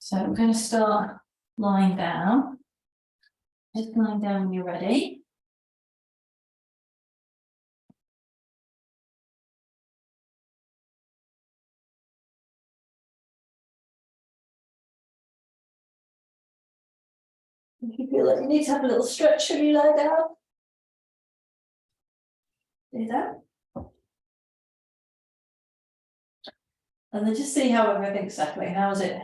So we're going to start lying down. Just lying down when you're ready. If you feel like you need to have a little stretch when you lie down, do that. And then just see how everything's settling. How's it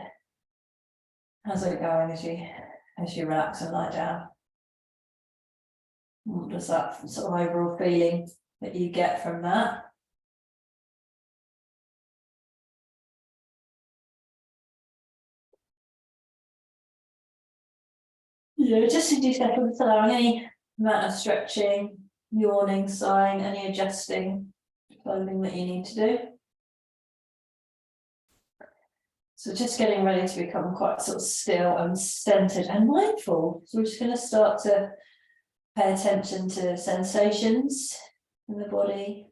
going as you relax and lie down? What does that sort of overall feeling that you get from that? Yeah, just in 2 seconds, allowing any amount of stretching, yawning, sighing, any adjusting clothing that you need to do. So just getting ready to become quite sort of still and centered and mindful. So we're just going to start to pay attention to sensations in the body.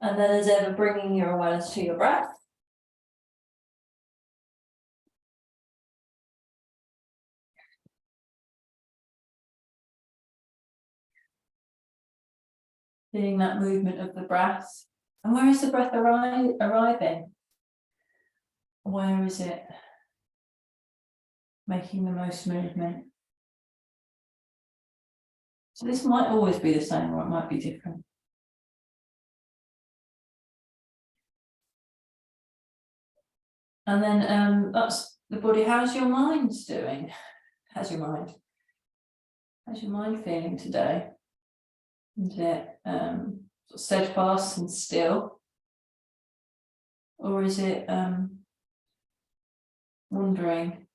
And then as ever, bringing your awareness to your breath. Feeling that movement of the breath. And where is the breath arriving? Where is it making the most movement? So this might always be the same, or it might be different. And then that's the body. How's your mind doing? How's your mind feeling today? Is it steadfast and still? Or is it wandering,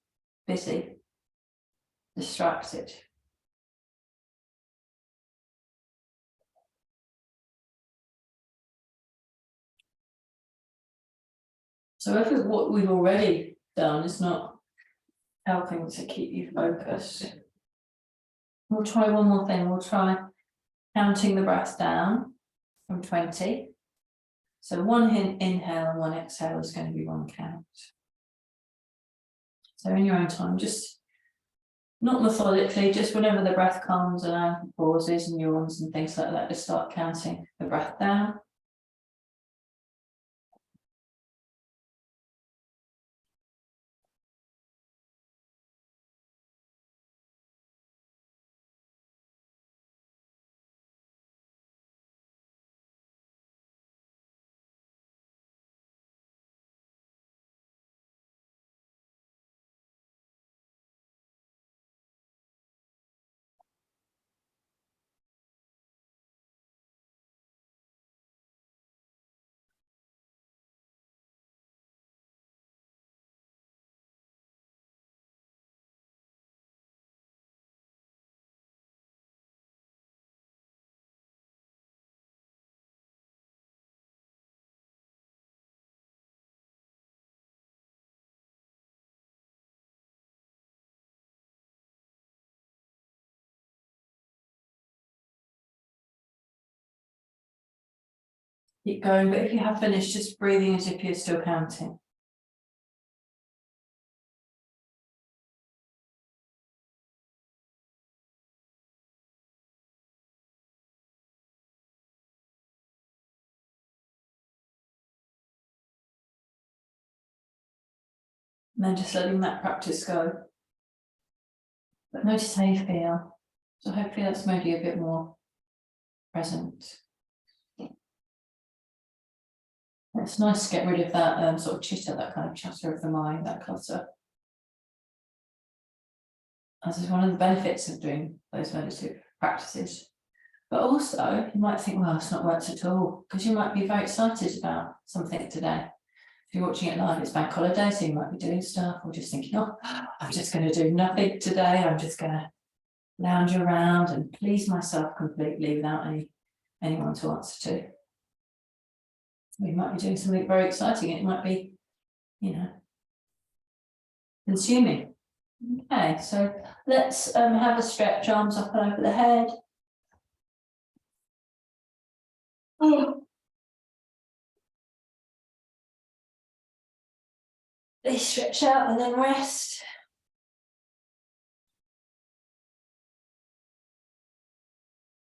busy, distracted? So if what we've already done is not helping to keep you focused, we'll try one more thing. We'll try counting the breath down from 20. So one inhale and one exhale is going to be one count. So in your own time, just not methodically, just whenever the breath comes and pauses and yawns and things like that, just start counting the breath down. Keep going, but if you have finished, just breathing as if you're still counting. And then just letting that practice go. But notice how you feel. So hopefully that's made you a bit more present. It's nice to get rid of that sort of chitter, that kind of chatter of the mind, that clutter. As is one of the benefits of doing those meditative practices. But also, you might think, well, it's not worked at all, because you might be very excited about something today. If you're watching it live, it's bank holiday, so you might be doing stuff, or just thinking, oh, I'm just going to do nothing today. I'm just going to lounge around and please myself completely without anyone to answer to. We might be doing something very exciting. It might be you know, consuming. Okay, so let's have a stretch, arms up and over the head. They stretch out and then rest.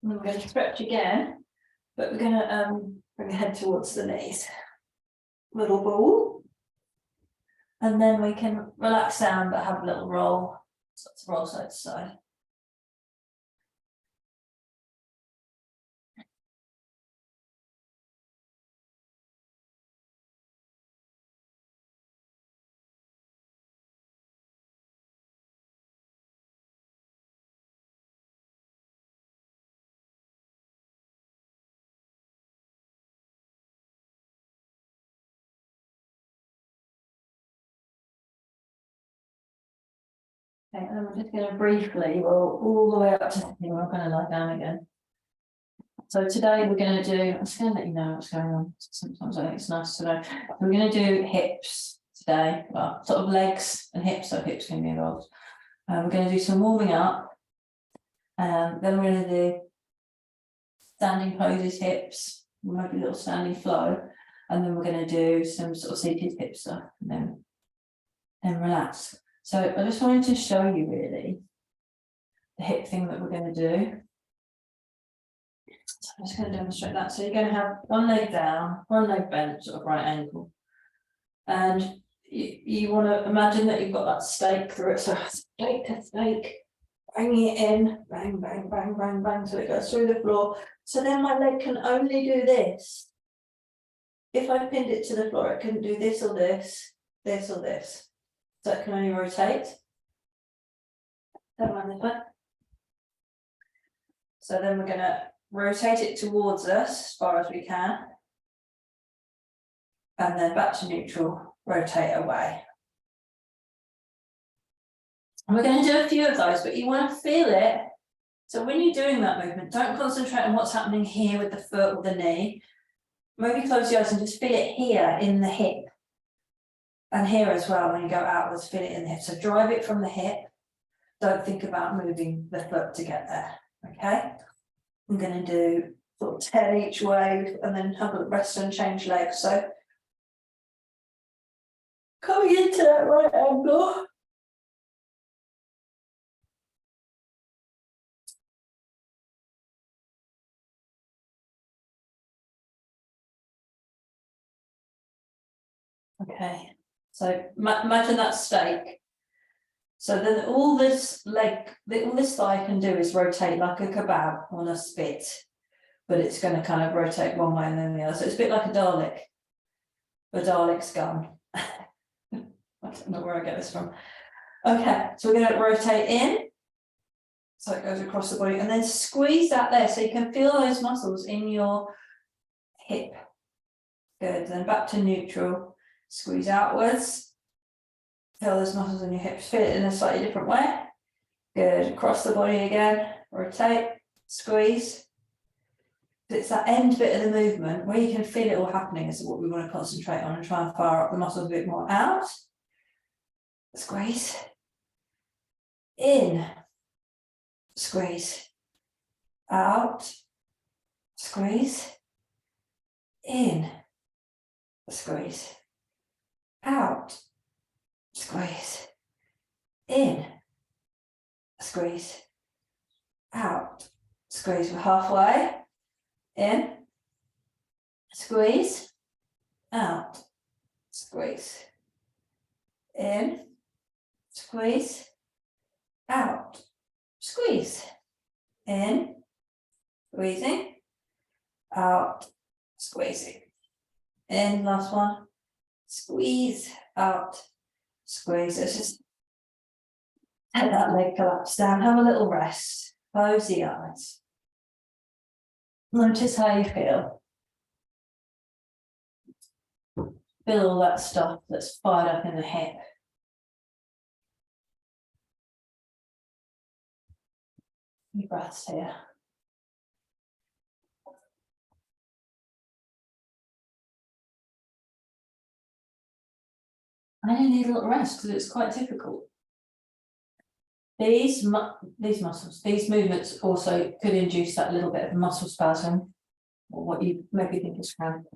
And we're going to stretch again, but we're going to bring the head towards the knees. Little ball. And then we can relax down but have a little roll. So let's roll side to side. Okay, and then we're just going to briefly roll all the way up to the knee. We're going to lie down again. So today we're going to do, I'm just going to let you know what's going on. Sometimes I think it's nice to know. We're going to do hips today, well, sort of legs and hips, so hips can be involved. We're going to do some warming up. Then we're going to do standing poses, hips, maybe a little standing flow. And then we're going to do some sort of seated hip stuff and then relax. So I just wanted to show you really the hip thing that we're going to do. So I'm just going to demonstrate that. So you're going to have one leg down, one leg bent, sort of right ankle. And you want to imagine that you've got that stake through it. So stake to stake, bang it in, bang, bang, bang, bang, bang, so it goes through the floor. So then my leg can only do this. If I pinned it to the floor, it couldn't do this or this, this or this. So it can only rotate. Don't mind this way. So then we're going to rotate it towards us as far as we can. And then back to neutral, rotate away. And we're going to do a few of those, but you want to feel it. So when you're doing that movement, don't concentrate on what's happening here with the foot or the knee. Maybe close your eyes and just feel it here in the hip. And here as well, when you go outwards, feel it in the hip. So drive it from the hip. Don't think about moving the foot to get there, okay? I'm going to do sort of 10 each way and then have a rest and change legs. So coming into that right angle. Okay, so imagine that stake. So then all this leg, all this thigh can do is rotate like a kebab on a spit, but it's going to kind of rotate one way and then the other. So it's a bit like a Dalek. The Dalek's gone. I don't know where I get this from. Okay, so we're going to rotate in. So it goes across the body and then squeeze that there so you can feel those muscles in your hip. Good, then back to neutral. Squeeze outwards. Feel those muscles in your hips, feel it in a slightly different way. Good, across the body again, rotate, squeeze. It's that end bit of the movement where you can feel it all happening is what we want to concentrate on and try and fire up the muscles a bit more. Out, squeeze, in, squeeze, out, squeeze, in, squeeze, out, squeeze, in, squeeze, out, squeeze. We're halfway, in, squeeze, out, squeeze, in, squeeze, out, squeeze, in, squeezing, out, squeezing, in, last one, squeeze, out, squeeze. Let's just let that leg collapse down, have a little rest, close the eyes. Notice how you feel. Feel all that stuff that's fired up in the hip. Your breaths here. I need a little rest because it's quite difficult. These muscles, these movements also could induce that little bit of muscle spasm, or what you maybe think is cramp.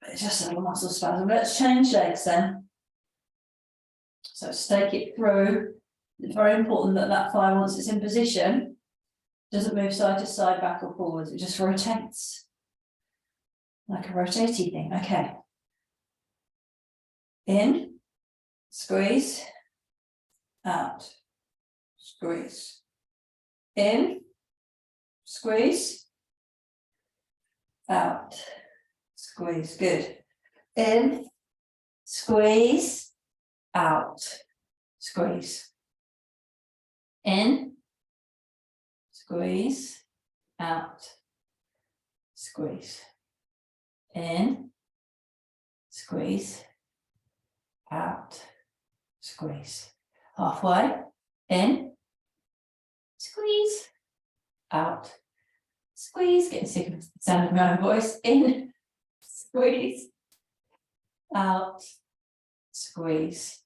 But it's just a little muscle spasm. Let's change legs then. So stake it through. It's very important that that thigh, once it's in position, doesn't move side to side, back or forwards. It just rotates. Like a rotating thing. Okay. In, squeeze, out, squeeze. In, squeeze, out, squeeze. Good. In, squeeze, out, squeeze. In, squeeze, out, squeeze. In, squeeze, out, squeeze. Halfway. In, squeeze, out, squeeze. Getting sick of the sound of my own voice. In, squeeze, out, squeeze.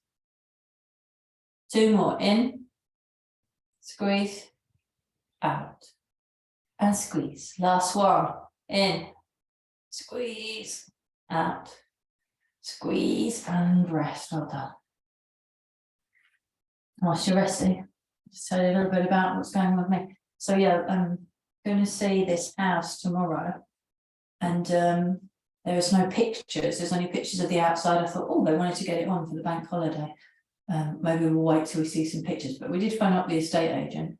Two more. In, squeeze, out, and squeeze. Last one. In, squeeze, out, squeeze, and rest. Well done. Whilst you're resting, just tell you a little bit about what's going on with me. So yeah, I'm going to see this house tomorrow, and there is no pictures. There's only pictures of the outside. I thought, oh, they wanted to get it on for the bank holiday. Maybe we'll wait till we see some pictures. But we did phone up the estate agent,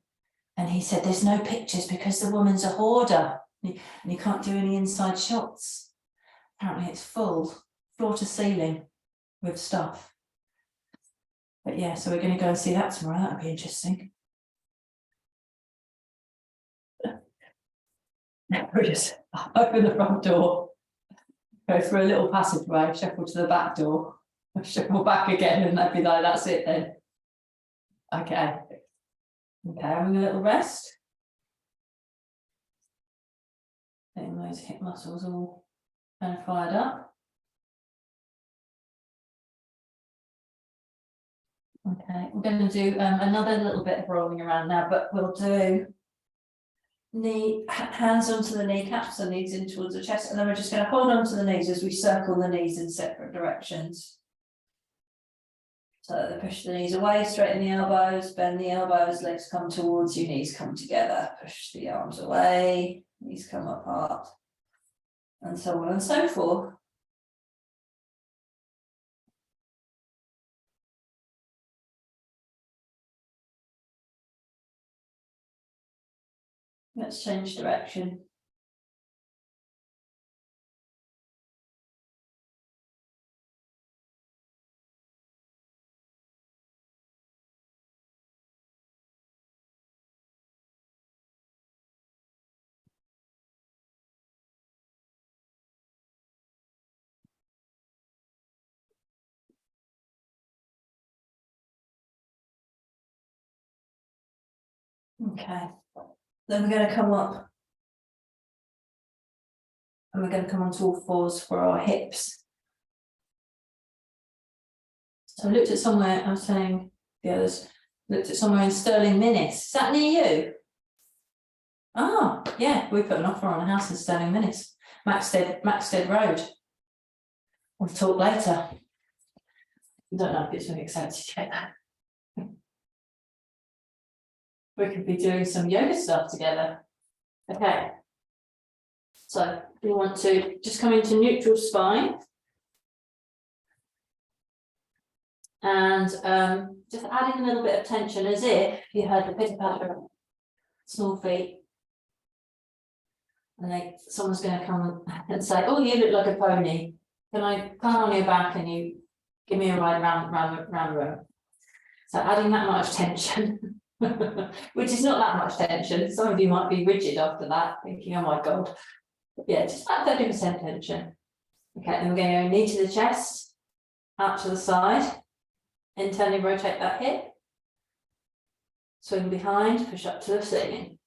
and he said there's no pictures because the woman's a hoarder, and you can't do any inside shots. Apparently, it's full, floor to ceiling, with stuff. But yeah, so we're going to go and see that tomorrow. That'll be interesting. We'll just open the front door, go through a little passageway, shuffle to the back door, shuffle back again, and they'll be like, that's it then. Okay. Okay, having a little rest. Getting those hip muscles all kind of fired up. Okay, we're going to do another little bit of rolling around now, but we'll do hands onto the kneecaps and knees in towards the chest, and then we're just going to hold on to the knees as we circle the knees in separate directions. So push the knees away, straighten the elbows, bend the elbows, legs come towards you, knees come together, push the arms away, knees come apart, and so on and so forth. Let's change direction. Okay, then we're going to come up. And we're going to come onto all fours for our hips. So I looked at somewhere, I was saying the others, looked at somewhere in Stirling Minnis. Is that near you? Oh, yeah, we put an offer on a house in Stirling Minnis, Maxted Road. We'll talk later. I don't know if it's been accepted yet. We could be doing some yoga stuff together. Okay. So we want to just come into neutral spine. And just adding a little bit of tension as if you had the pitter patter of small feet. And someone's going to come and say, oh, you look like a pony. Can I climb on your back and you give me a ride round the room? So adding that much tension, which is not that much tension. Some of you might be rigid after that, thinking, oh my God. But yeah, just about 30% tension. Okay, then we're going to go knee to the chest, out to the side, internally rotate that hip, swing behind, push up to the ceiling.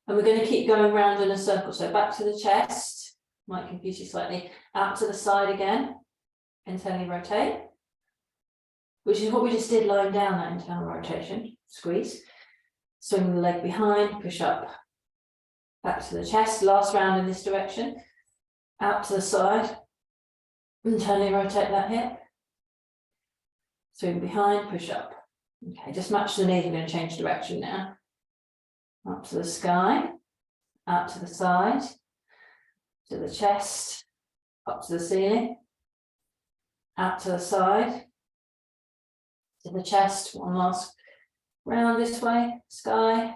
And we're going to keep going round in a circle. So back to the chest, might confuse you slightly, out to the side again, internally rotate, which is what we just did lying down, that internal rotation, squeeze. Swing the leg behind, push up, back to the chest, last round in this direction, out to the side, internally rotate that hip, swing behind, push up. Okay, just match the knees, we're going to change direction now. Up to the sky, out to the side, to the chest, up to the ceiling, out to the side, to the chest, one last round this way, sky,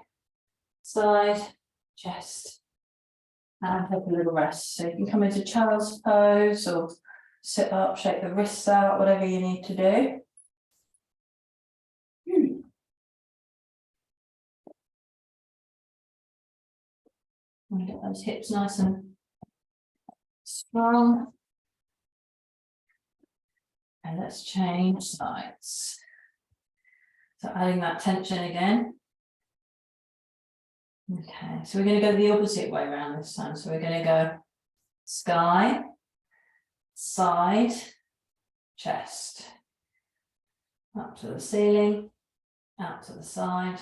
side, chest, and take a little rest. So you can come into child's pose or sit up, shake the wrists out, whatever you need to do. And get those hips nice and strong. And let's change sides. So adding that tension again. Okay, so we're going to go the opposite way around this time. So we're going to go sky, side, chest, up to the ceiling, out to the side,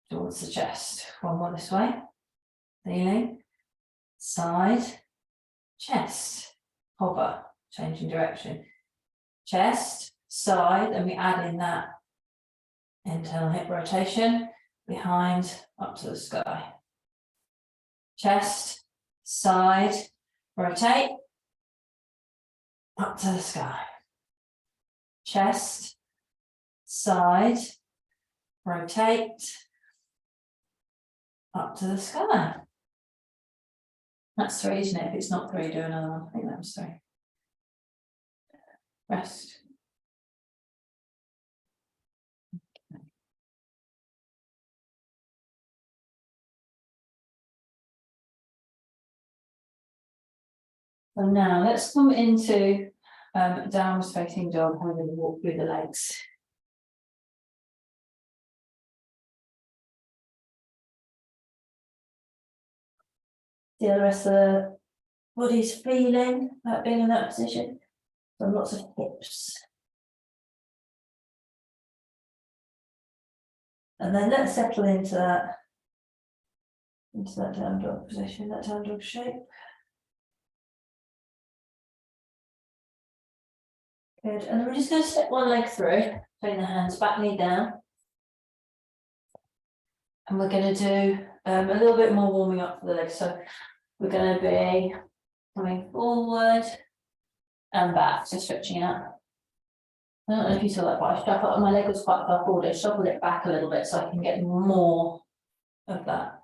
towards the chest. One more this way, ceiling, side, chest, hover, changing direction, chest, side, and we add in that internal hip rotation, behind, up to the sky. Chest, side, rotate, up to the sky. Chest, side, rotate, up to the sky. That's 3, isn't it? If it's not 3, do another one. I think that was 3. Rest. So now let's come into downwards facing dog, and we're going to walk through the legs. See how the rest of the body's feeling about being in that position. So lots of hips. And then let's settle into that down dog position, that down dog shape. Good, and then we're just going to step one leg through, putting the hands back, knee down. And we're going to do a little bit more warming up for the legs. So we're going to be coming forward and back, so stretching out. I don't know if you saw that, but I felt my leg was quite far forward. I shuffled it back a little bit so I can get more of that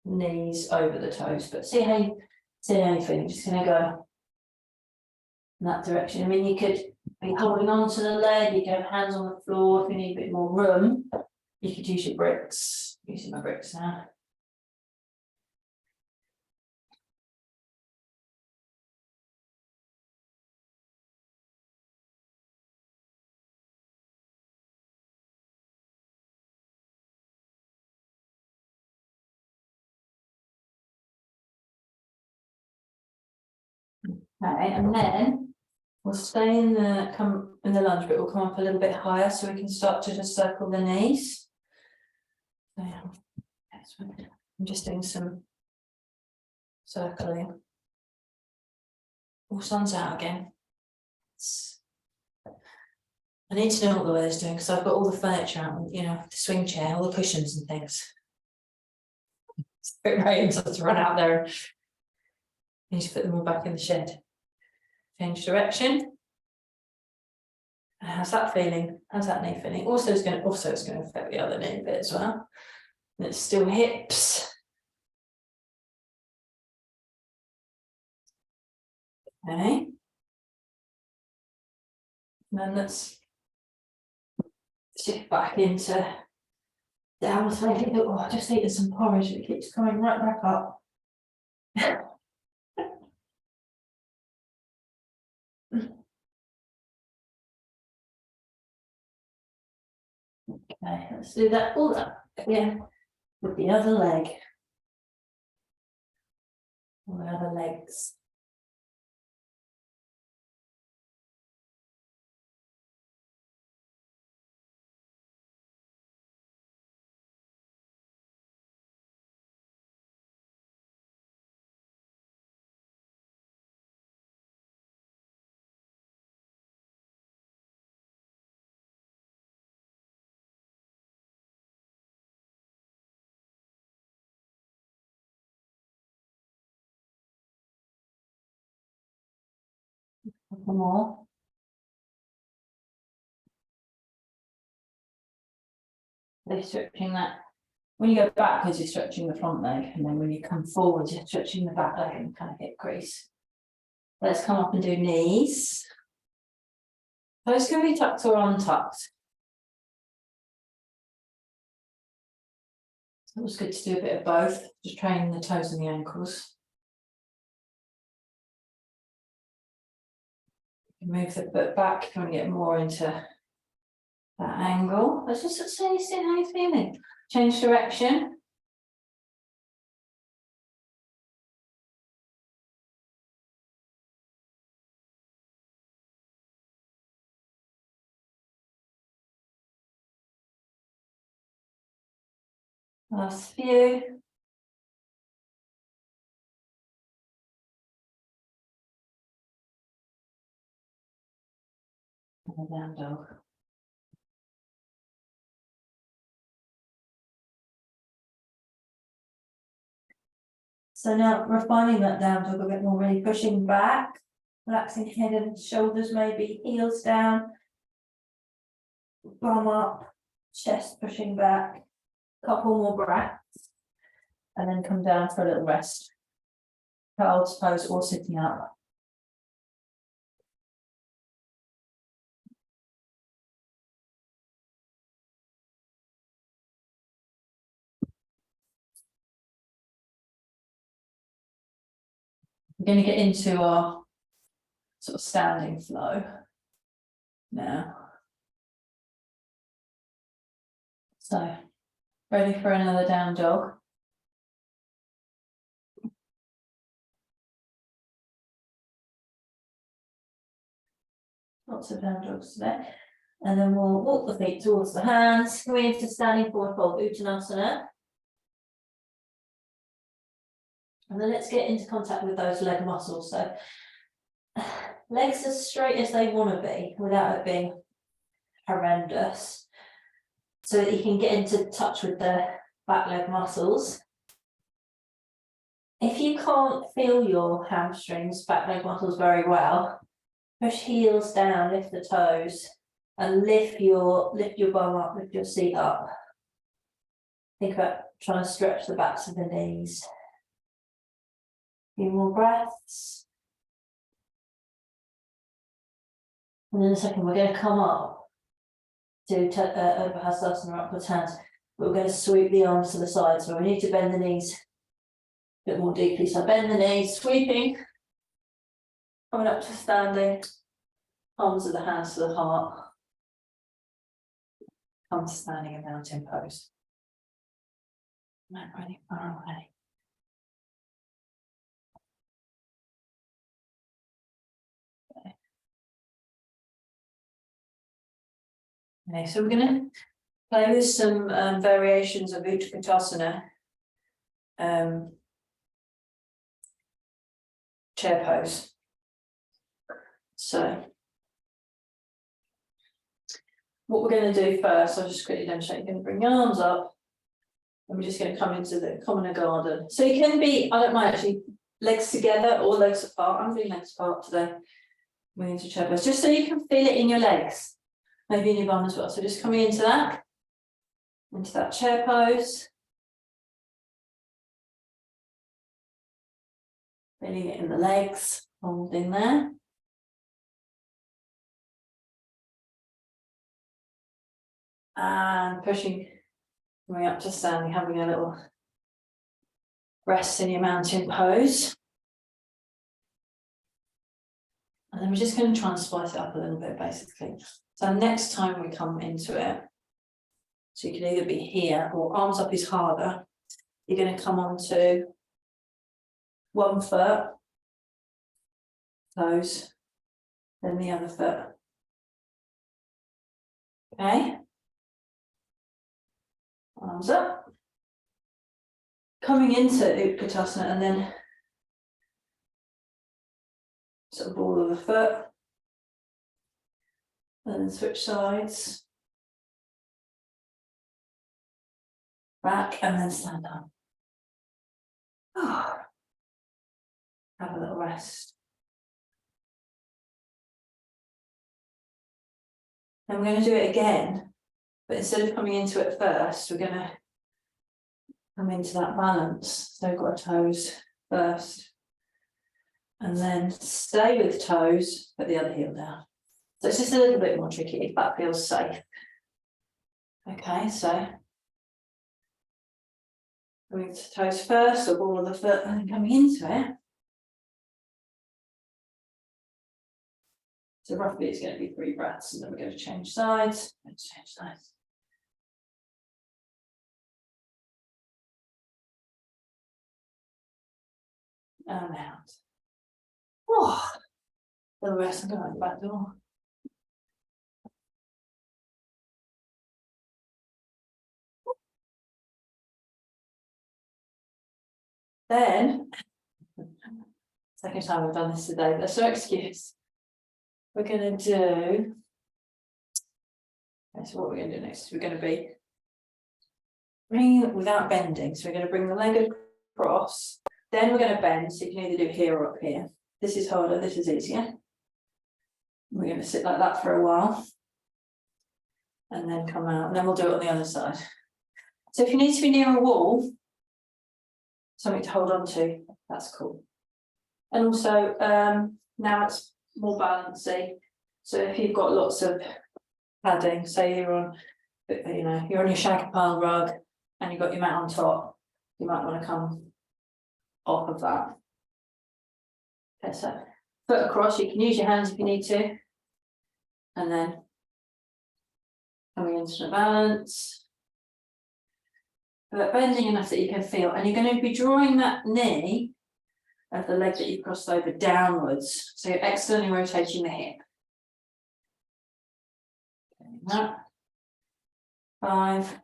knees over the toes. But see how you feel. You're just going to go in that direction. I mean, you could be holding on to the leg, you can have hands on the floor. If you need a bit more room, you could use your bricks. I'm using my bricks now. Okay, and then we'll stay in the lunge, but we'll come up a little bit higher so we can start to just circle the knees. So, I'm just doing some circling. All sun's out again. I need to know what the weather's doing because I've got all the furniture out, you know, the swing chair, all the cushions and things. It's a bit rain, so let's run out there. I need to put them all back in the shed. Change direction. And how's that feeling? How's that knee feeling? Also, it's going to affect the other knee a bit as well. And it's still hips. Okay. And then let's shift back into downward facing. Oh, I just eaten some porridge. It keeps coming right back up. Okay, let's do that all that again with the other leg. All the other legs. couple more. They're stretching that. When you go backwards, you're stretching the front leg, and then when you come forward, you're stretching the back leg and kind of hip crease. Let's come up and do knees. Those can be tucked or untucked. So it was good to do a bit of both, just training the toes and the ankles. Move the foot back if you want to get more into that angle. Let's just see how you're feeling. Change direction. Last few. And a down dog. So now refining that down dog a bit more, really pushing back, relaxing head and shoulders, maybe heels down, bum up, chest pushing back, couple more breaths, and then come down for a little rest. Child's pose or sitting up. We're going to get into our sort of standing flow now. So, ready for another down dog. Lots of down dogs today. And then we'll walk the feet towards the hands, coming into standing forward fold, Uttanasana. And then let's get into contact with those leg muscles. So legs as straight as they want to be without it being horrendous. So that you can get into touch with the back leg muscles. If you can't feel your hamstrings, back leg muscles very well, push heels down, lift the toes, and lift your bum up, lift your seat up. Think about trying to stretch the backs of the knees. A few more breaths. And in a second, we're going to come up to Urdhva Hastasana, upwards hands. But we're going to sweep the arms to the side. So we need to bend the knees a bit more deeply. So bend the knees, sweeping, coming up to standing, palms of the hands to the heart. Come to standing in mountain pose. Not really far away. Okay, so we're going to play with some variations of Utkatasana chair pose. So what we're going to do first, I'll just quickly demonstrate. You're going to bring your arms up, and we're just going to come into the Commoner Garden. So you can be, I don't mind actually, legs together or legs apart. I'm doing legs apart today. Moving into chair pose, just so you can feel it in your legs. Maybe in your bum as well. So just coming into that chair pose. Feeling it in the legs, holding there. And pushing, coming up to standing, having a little rest in your mountain pose. And then we're just going to try and spice it up a little bit, basically. So next time we come into it, so you can either be here or arms up is harder. You're going to come onto one foot, toes, then the other foot. Okay. Arms up. Coming into Utkatasana and then sort of ball of the foot. And then switch sides. Back and then stand up. Oh. Have a little rest. And we're going to do it again, but instead of coming into it first, we're going to come into that balance. So we've got our toes first, and then stay with toes, put the other heel down. So it's just a little bit more tricky if that feels safe. Okay, so coming to toes first, or ball of the foot, and then coming into it. So roughly it's going to be 3 breaths, and then we're going to change sides. Let's change sides. And out. Oh, the rest, I'm going out the back door. Then, second time we've done this today, there's no excuse. We're going to do, okay, so what we're going to do next is we're going to be bringing it without bending. So we're going to bring the leg across, then we're going to bend, so you can either do here or up here. This is harder, this is easier. We're going to sit like that for a while, and then come out, and then we'll do it on the other side. So if you need to be near a wall, something to hold on to, that's cool. And also, now it's more balancey. So if you've got lots of padding, say you're on, you're on your shag pile rug and you've got your mat on top, you might want to come off of that. Okay, so foot across, you can use your hands if you need to. And then coming into the balance. But bending enough that you can feel, and you're going to be drawing that knee of the leg that you've crossed over downwards. So you're externally rotating the hip. That. 5,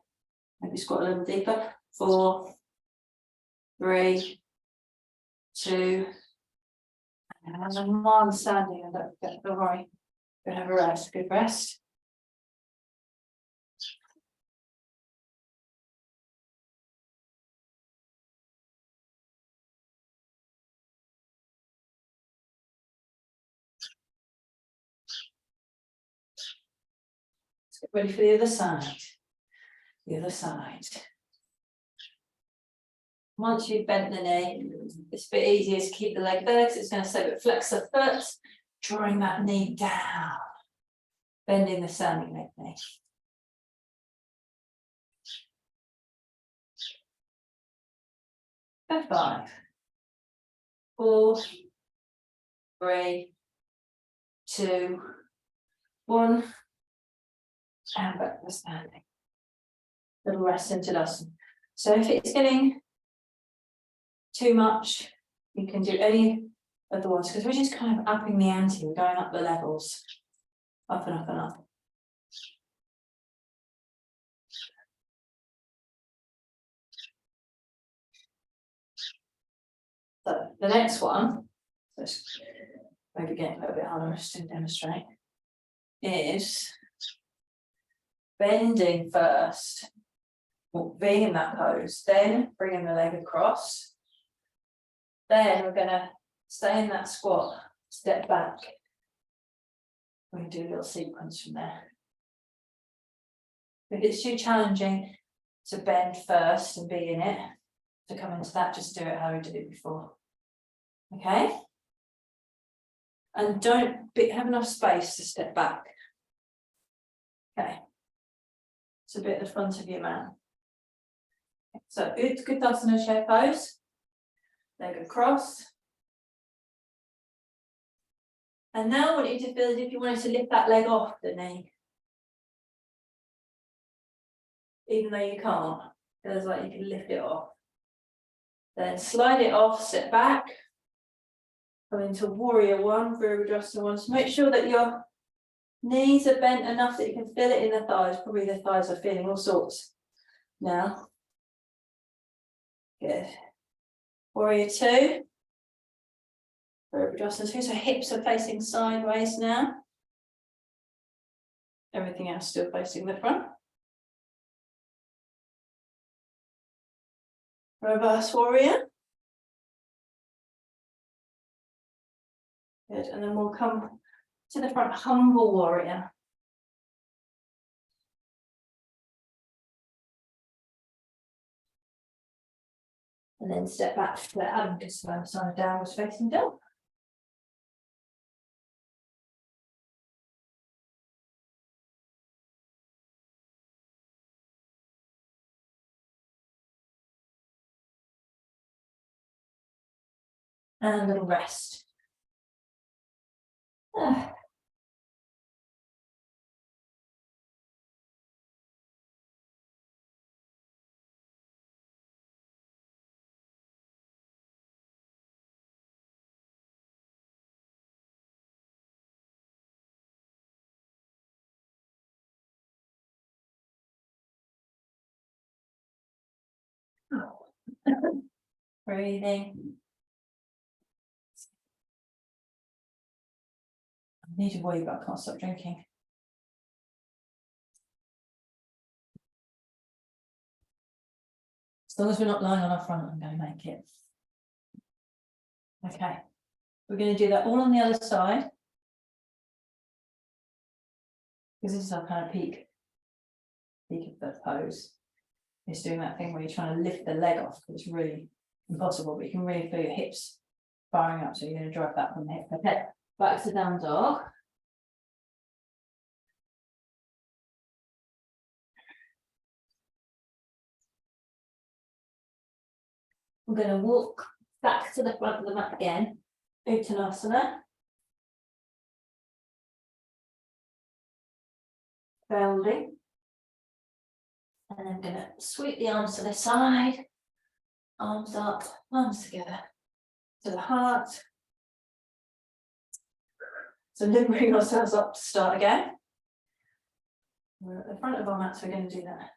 maybe squat a little deeper. 4, 3, 2, and then one standing, and don't worry, go have a rest, good rest. Let's get ready for the other side. The other side. Once you've bent the knee, it's a bit easier to keep the leg there because it's going to say, but flex the foot, drawing that knee down, bending the standing leg knee. Go 5, 4, 3, 2, 1, and back to standing. Little rest into Tadasana. So if it's getting too much, you can do any of the ones, because we're just kind of upping the ante, we're going up the levels, up and up and up. So the next one, let's maybe get a little bit harder to demonstrate, is bending first, or being in that pose, then bringing the leg across. Then we're going to stay in that squat, step back. We can do a little sequence from there. If it's too challenging to bend first and be in it, to come into that, just do it how we did it before. Okay? And don't have enough space to step back. Okay. It's a bit at the front of your mat. So Utkatasana chair pose. Leg across. And now I want you to feel as if you wanted to lift that leg off the knee. Even though you can't, it feels like you can lift it off. Then slide it off, sit back. Come into warrior 1, Virabhadrasana 1. So make sure that your knees are bent enough that you can feel it in the thighs. Probably the thighs are feeling all sorts now. Good. Warrior 2. Virabhadrasana 2. So hips are facing sideways now. Everything else still facing the front. Reverse warrior. Good, and then we'll come to the front, humble warrior. And then step back to the abacus side downwards facing dog. And a little rest. Breathing. I need to worry, but I can't stop drinking. As long as we're not lying on our front, I'm going to make it. Okay, we're going to do that all on the other side. Because this is our kind of peak of the pose. It's doing that thing where you're trying to lift the leg off, because it's really impossible, but you can really feel your hips firing up. So you're going to drive that from the hip. Okay, back to down dog. We're going to walk back to the front of the mat again, Uttanasana. Folding. And then I'm going to sweep the arms to the side, arms up, arms together, to the heart. So limbering ourselves up to start again. We're at the front of our mat, so we're going to do that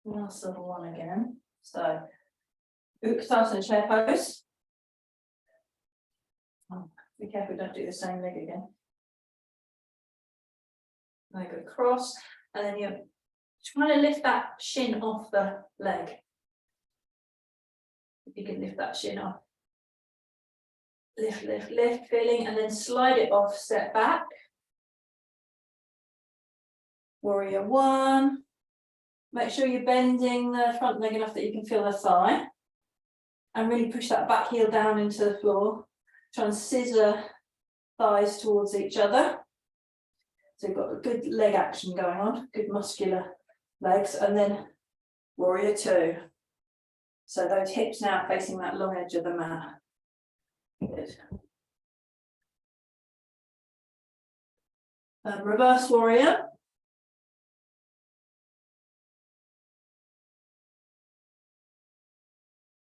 last little one again. So, Uttanasana chair pose. Be careful, don't do the same leg again. Leg across, and then you're trying to lift that shin off the leg. If you can lift that shin off. Lift, lift, lift, feeling, and then slide it off, step back. Warrior one. Make sure you're bending the front leg enough that you can feel the thigh. And really push that back heel down into the floor. Try and scissor thighs towards each other. So you've got a good leg action going on, good muscular legs, and then warrior two. So those hips now facing that long edge of the mat. Good. Reverse warrior.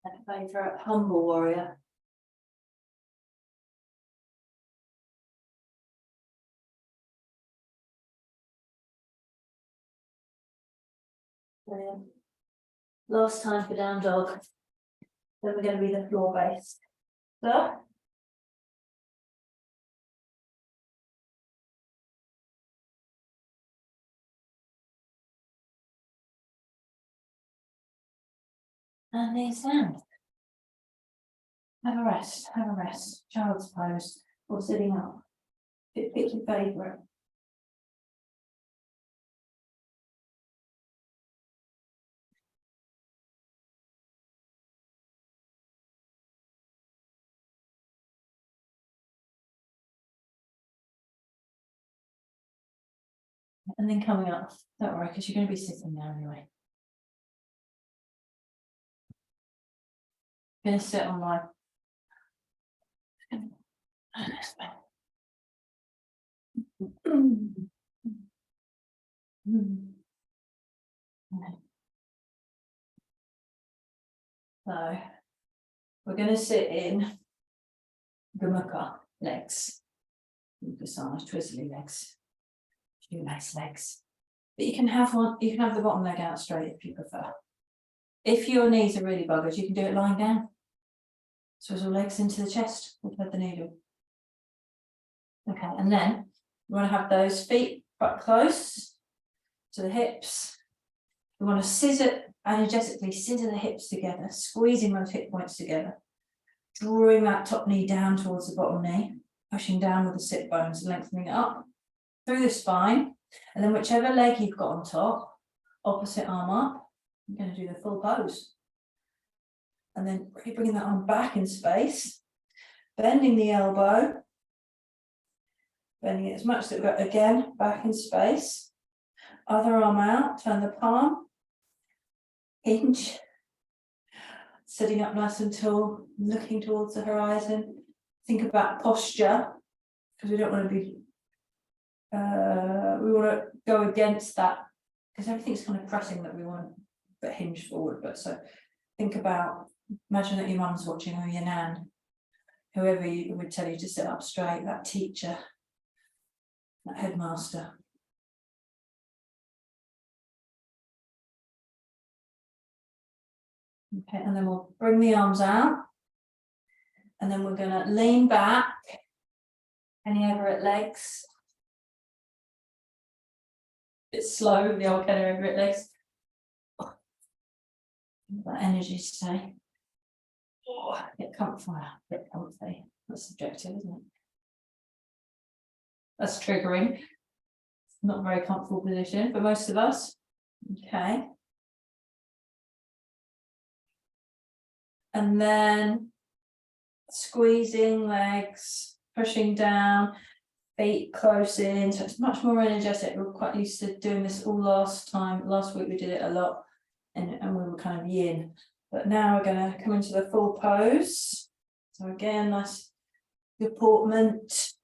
And favourite humble warrior. Brilliant. Last time for down dog. Then we're going to be the floor based. So. And knees down. Have a rest, have a rest. Child's pose or sitting up. Pick your favourite. And then coming up, don't worry, because you're going to be sitting there anyway. I'm going to sit on my So we're going to sit in Gomukha legs, Uttanasana twizzly legs, shoelace legs. But you can have one. You can have the bottom leg out straight if you prefer. If your knees are really buggered, you can do it lying down. Swizzle legs into the chest with the needle. Okay, and then we want to have those feet quite close to the hips. We want to scissor, energetically scissor the hips together, squeezing those hip points together, drawing that top knee down towards the bottom knee, pushing down with the sit bones, lengthening it up through the spine, and then whichever leg you've got on top, opposite arm up, I'm going to do the full pose. and then really bringing that arm back in space, bending the elbow, bending it as much as it will, again, back in space, other arm out, turn the palm, hinge, sitting up nice and tall, looking towards the horizon. Think about posture, because we don't want to be, we want to go against that, because everything's kind of pressing that we want, but hinge forward. But so think about, imagine that your mum's watching, or your nan, whoever you would tell you to sit up straight, that teacher, that headmaster. Okay, and then we'll bring the arms out, and then we're going to lean back, Kenny Everett legs. It's slow, the old Kenny Everett legs. That energy stay. Oh, get comfy, get comfy. That's subjective, isn't it? That's triggering. Not a very comfortable position for most of us. Okay. And then squeezing legs, pushing down, feet close in. So it's much more energetic. We're quite used to doing this all last time. Last week we did it a lot, and we were kind of yin. But now we're going to come into the full pose. So again, nice deportment.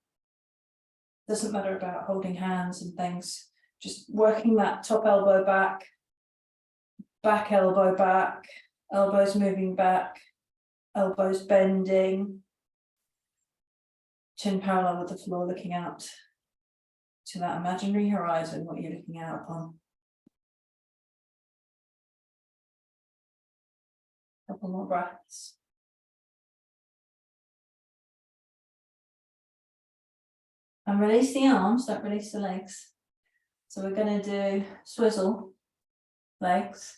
Doesn't matter about holding hands and things. Just working that top elbow back, back elbow back, elbows moving back, elbows bending, chin parallel with the floor, looking out to that imaginary horizon, what you're looking out upon. Couple more breaths. And release the arms, don't release the legs. So we're going to do swizzle legs,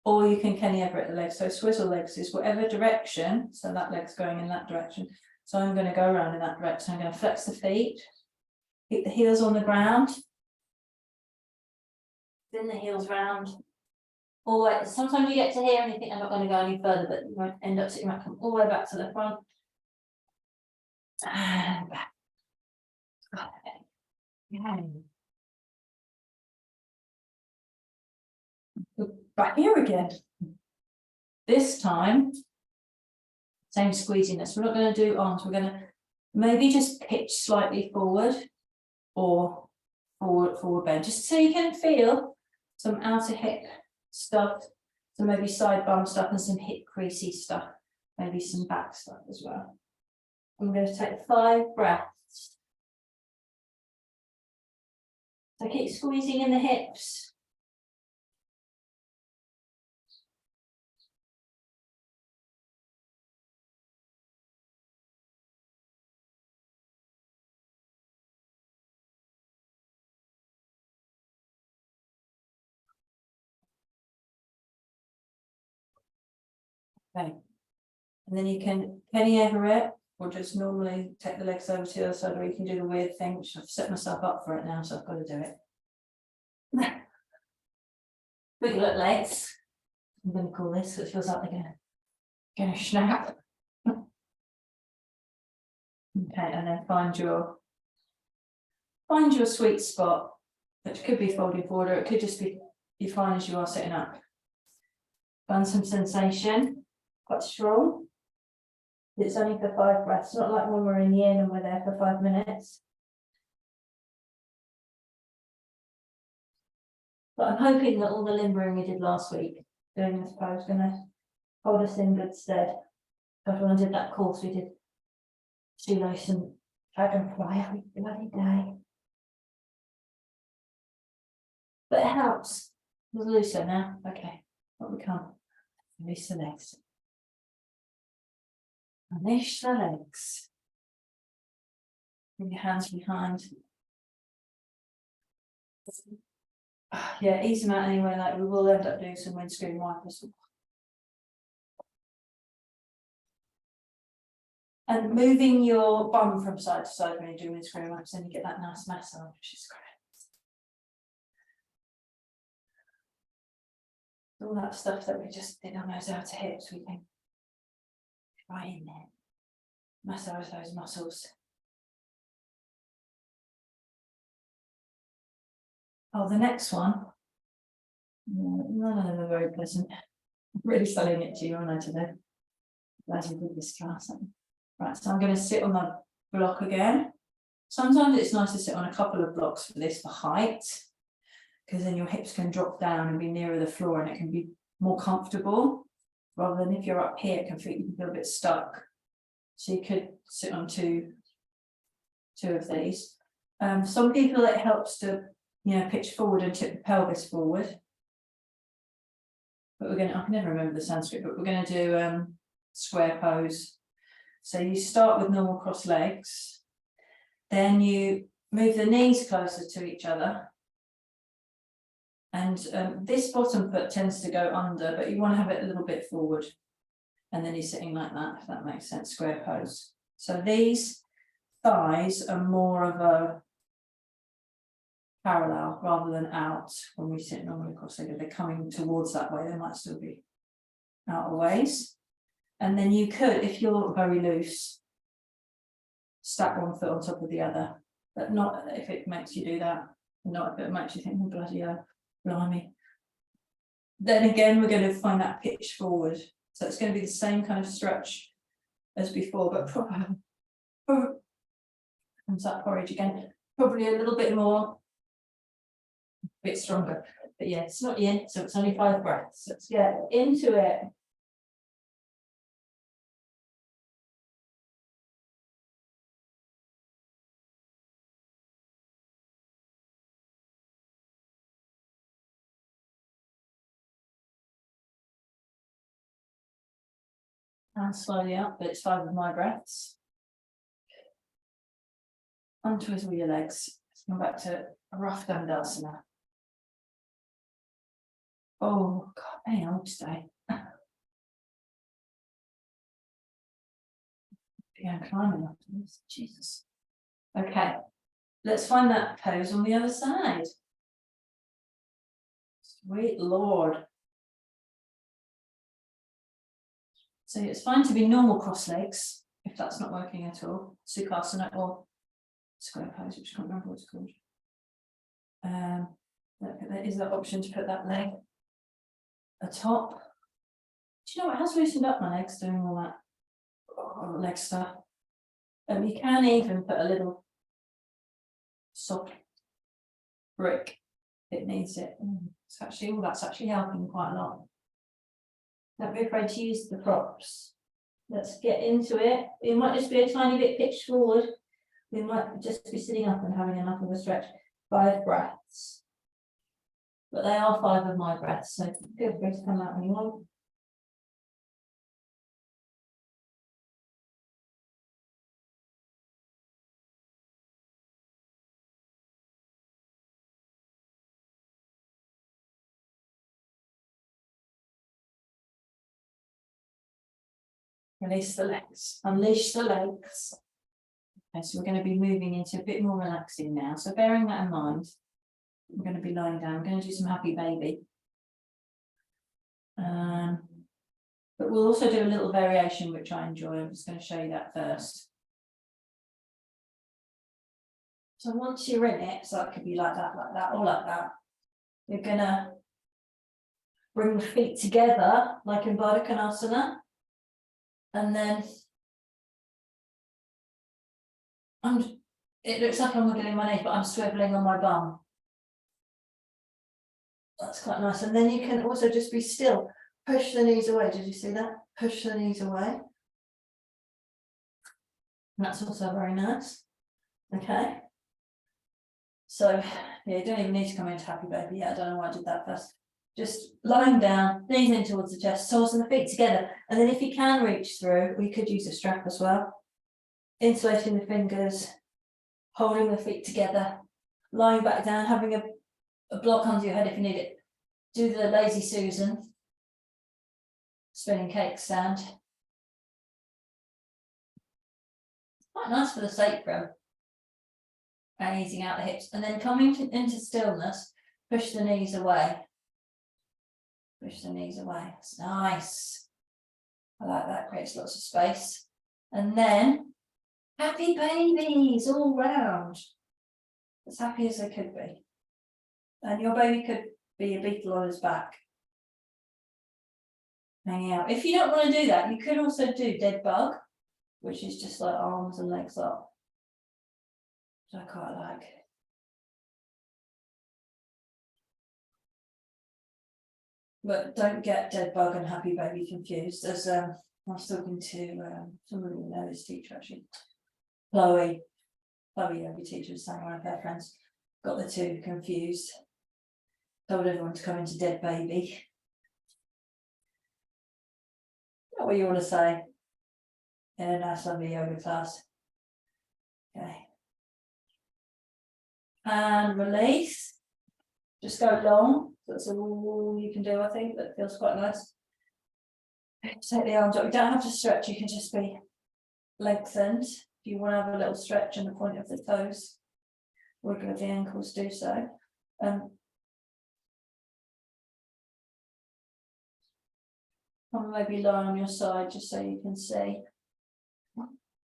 or you can Kenny Everett the legs. So swizzle legs is whatever direction, so that leg's going in that direction. So I'm going to go around in that direction. I'm going to flex the feet, keep the heels on the ground, spin the heels round. All the way. Sometimes you get to here and you think I'm not going to go any further, but you might end up sitting, you might come all the way back to the front and back. Okay. Back here again. This time, same squeeziness. We're not going to do arms. We're going to maybe just pitch slightly forward, or forward bend, just so you can feel some outer hip stuff, some maybe side bum stuff, and some hip creasy stuff, maybe some back stuff as well. I'm going to take 5 breaths. So keep squeezing in the hips. Okay. And then you can Kenny Everett, or just normally take the legs over to the other side, or you can do the weird thing, which I've set myself up for it now, so I've got to do it. Big look legs. I'm going to call this, it feels like they're going to snap. Okay, and then find your sweet spot, which could be folding forward, or it could just be you fine as you are sitting up. Find some sensation, quite strong. It's only for 5 breaths, not like when we're in yin and we're there for 5 minutes. But I'm hoping that all the limbering we did last week, doing this pose, is going to hold us in good stead. Because when I did that course, we did shoelace and dragonfly every bloody day. But it helps. It's looser now. Okay, what we can. Release the legs. Release the legs. Bring your hands behind. Yeah, ease them out anyway, like we will end up doing some windscreen wipers. And moving your bum from side to side when you do windscreen wipers, then you get that nice massage, which is great. All that stuff that we just did on those outer hips, we can right in there. Massage those muscles. Oh, the next one. None of them are very pleasant. I'm really selling it to you, aren't I, today? Glad you did this class. Right, so I'm going to sit on my block again. Sometimes it's nice to sit on a couple of blocks for this for height, because then your hips can drop down and be nearer the floor and it can be more comfortable, rather than if you're up here, you can feel a bit stuck. So you could sit on two of these. Some people, it helps to, pitch forward and tip the pelvis forward. But I can never remember the Sanskrit, but we're going to do square pose. So you start with normal cross legs, then you move the knees closer to each other. And this bottom foot tends to go under, but you want to have it a little bit forward. And then you're sitting like that, if that makes sense, square pose. So these thighs are more of a parallel rather than out when we sit normally cross-legged. They're coming towards that way, they might still be out of ways. And then you could, if you're very loose, stack one foot on top of the other, but not if it makes you do that, not if it makes you think, oh, bloody hell, blimey. Then again, we're going to find that pitch forward. So it's going to be the same kind of stretch as before, but probably, comes that porridge again, probably a little bit more, a bit stronger. But yeah, it's not yin, so it's only 5 breaths. Let's get into it. And slowly up, but it's 5 of my breaths. Untwist all your legs. Let's come back to a rough Dandasana. Oh, God, pain old today. Yeah, climbing after this. Jesus. Okay, let's find that pose on the other side. Sweet Lord. So it's fine to be normal cross legs if that's not working at all. Sukhasana or square pose, which I can't remember what it's called. There is that option to put that leg atop. Do you know what? It has loosened up my legs doing all that leg stuff. You can even put a little soft brick if it needs it. It's actually, that's actually helping quite a lot. Don't be afraid to use the props. Let's get into it. It might just be a tiny bit pitched forward. We might just be sitting up and having enough of a stretch. 5 breaths. But they are 5 of my breaths, so feel free to come out when you want. Release the legs, unleash the legs. Okay, so we're going to be moving into a bit more relaxing now. So bearing that in mind, we're going to be lying down. We're going to do some happy baby. But we'll also do a little variation, which I enjoy. I'm just going to show you that first. So once you're in it, so it could be like that, or like that. You're going to bring the feet together, like in Baddha Konasana. And then it looks like I'm wiggling my knee, but I'm swiveling on my bum. That's quite nice. And then you can also just be still. Push the knees away. Did you see that? Push the knees away. And that's also very nice. Okay. So yeah, you don't even need to come into happy baby yet. I don't know why I did that first. Just lying down, knees in towards the chest, soles and the feet together. And then if you can reach through, we could use a strap as well. Insulating the fingers, holding the feet together, lying back down, having a block under your head if you need it. Do the lazy Susan, spinning cake stand. Quite nice for the sacrum. And easing out the hips. And then coming into stillness, push the knees away. Push the knees away. It's nice. I like that, creates lots of space. And then happy babies all round. As happy as they could be. And your baby could be a beetle on his back. Hanging out. If you don't want to do that, you could also do dead bug, which is just like arms and legs up. Which I quite like. But don't get dead bug and happy baby confused. As I was talking to somebody who knows this teacher actually, Chloe, yoga teacher, was saying one of her friends got the two confused. Told everyone to come into dead baby. Not what you want to say in a nice lovely yoga class. Okay. And release. Just go long. That's all you can do, I think. That feels quite nice. Take the arms up. You don't have to stretch, you can just be lengthened. If you want to have a little stretch in the point of the toes, wiggle of the ankles, do so. Maybe lie on your side just so you can see.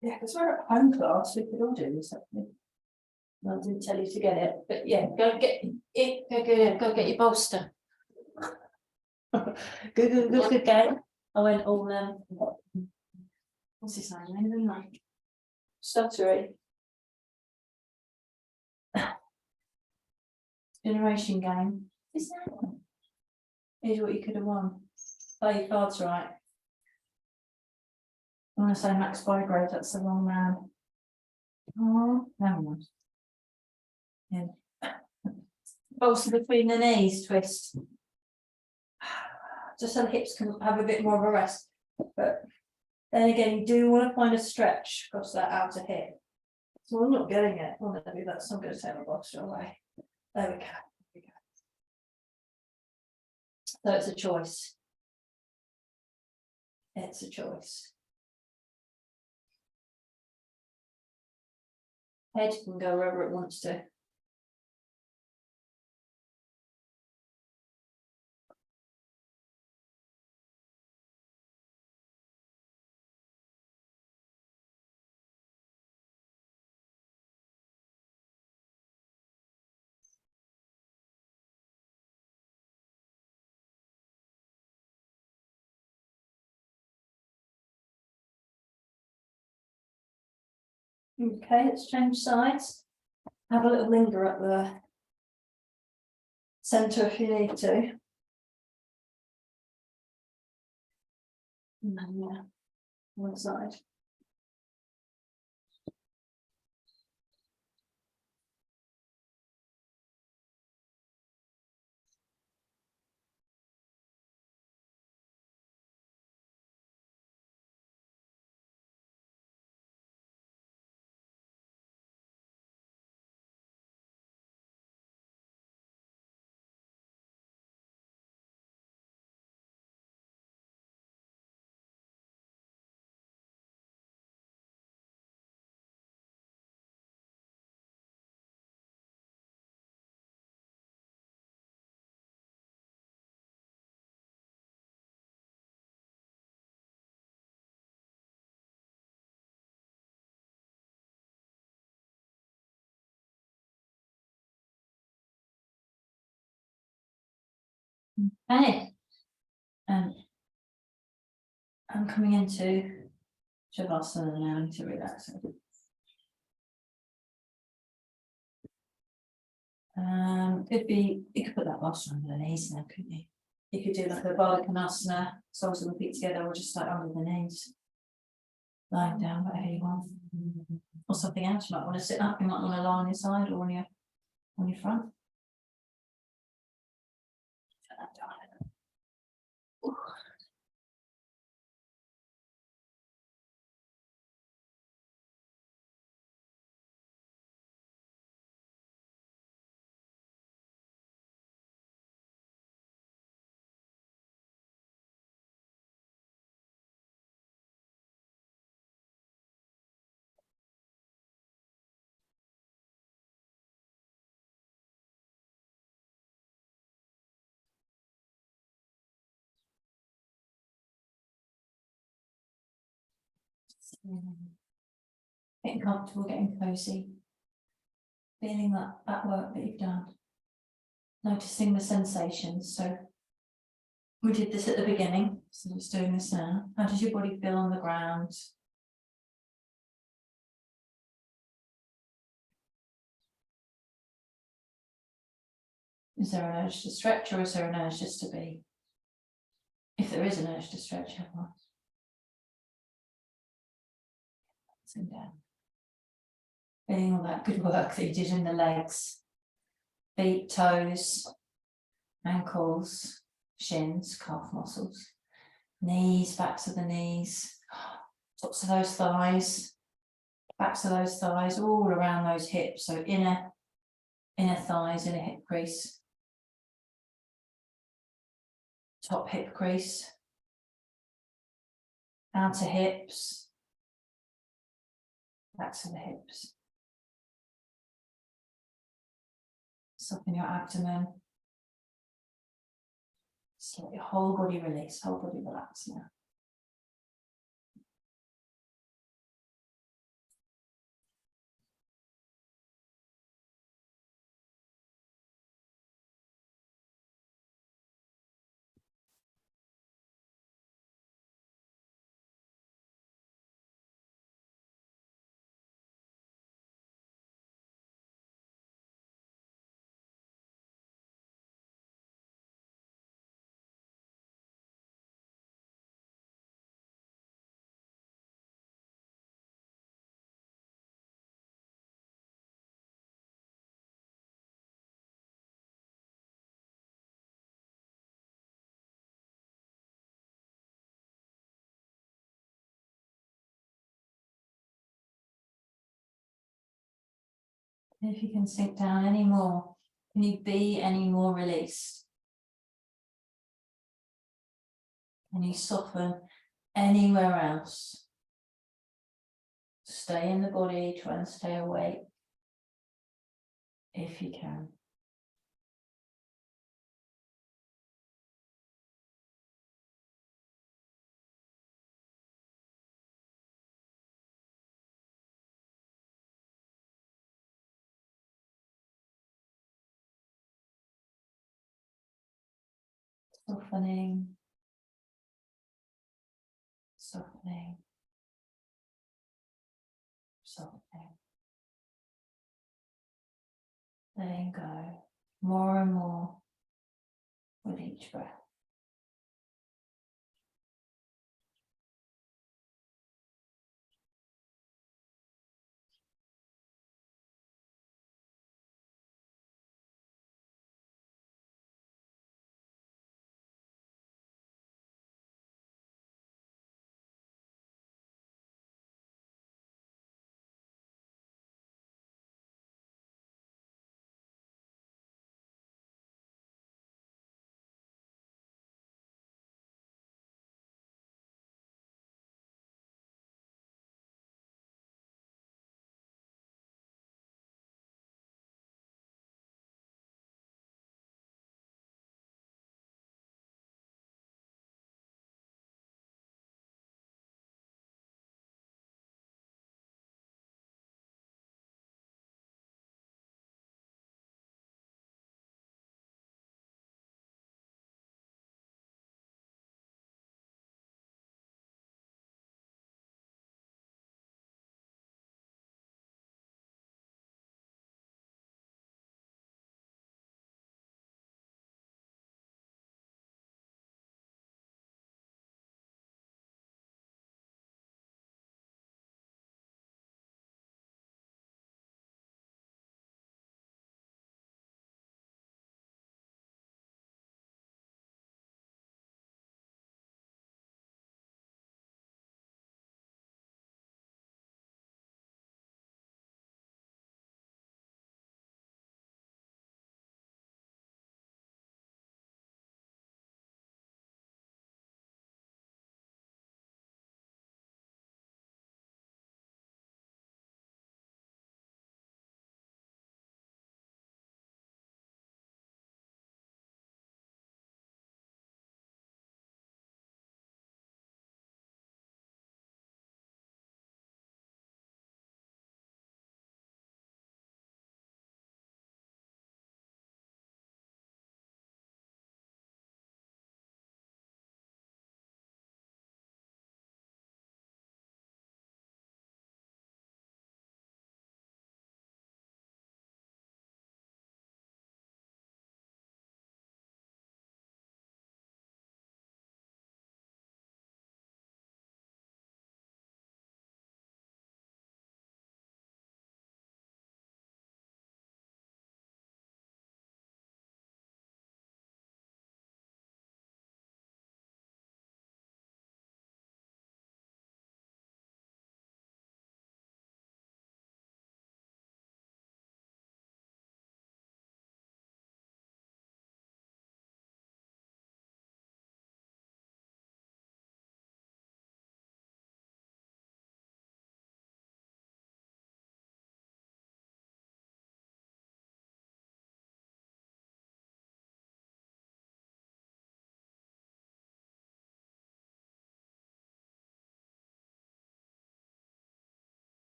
Yeah, because we're at home class, we could all do this actually. I didn't tell you to get it, but yeah, go get it. Go get your bolster. Good game. I went all what's his name? Anything like stuttery. Generation game. Is that one? Here's what you could have won. Play your cards right. I want to say Max Bygrave, that's the wrong man. Oh, never mind. Yeah. Bolster between the knees, twist. Just so the hips can have a bit more of a rest. But then again, you do want to find a stretch across that outer hip. So I'm not getting it. Well, maybe that's not going to take my bolster away. There we go. So it's a choice. It's a choice. Head can go wherever it wants to. Okay, let's change sides. Have a little linger at the centre if you need to. And then, yeah, one side. Okay. I'm coming into Shavasana now to relax. Could be, you could put that bolster under the knees now, couldn't you? You could do like a Baddha Konasana, soles of the feet together, or just like under the knees. Lying down, whatever you want. Or something else, you might want to sit up, you might want to lie on your side or on your front. Put that down. Getting comfortable, getting cozy. Feeling that work that you've done. Noticing the sensations. So we did this at the beginning, so just doing this now. How does your body feel on the ground? Is there an urge to stretch, or is there an urge just to be? If there is an urge to stretch, have one. Sitting down. Feeling all that good work that you did in the legs, feet, toes, ankles, shins, calf muscles, knees, backs of the knees, tops of those thighs, backs of those thighs, all around those hips. So inner thighs, inner hip crease, top hip crease, outer hips, backs of the hips. Soften your abdomen. Just let your whole body release, whole body relax now. If you can sink down any more, can you be any more released? Can you soften anywhere else? Stay in the body, try and stay awake if you can. Softening, softening, softening. Letting go more and more with each breath.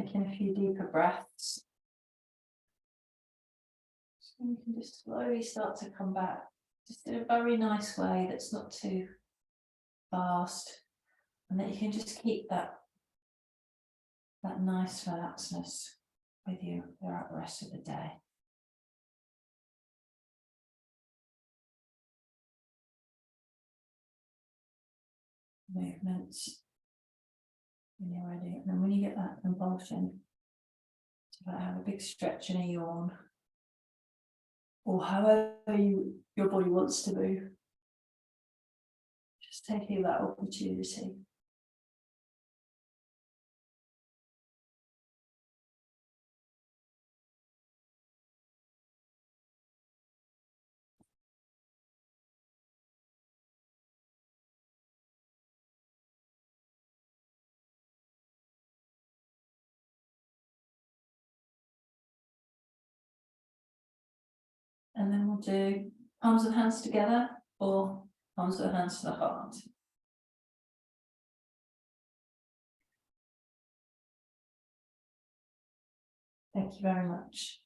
Taking a few deeper breaths. So you can just slowly start to come back, just in a very nice way that's not too fast, and that you can just keep that nice relaxedness with you throughout the rest of the day. Movements when you're ready, and then when you get that convulsion, it's about have a big stretch and a yawn, or however your body wants to move. Just taking that opportunity. And then we'll do palms of the hands together or palms of the hands to the heart. Thank you very much.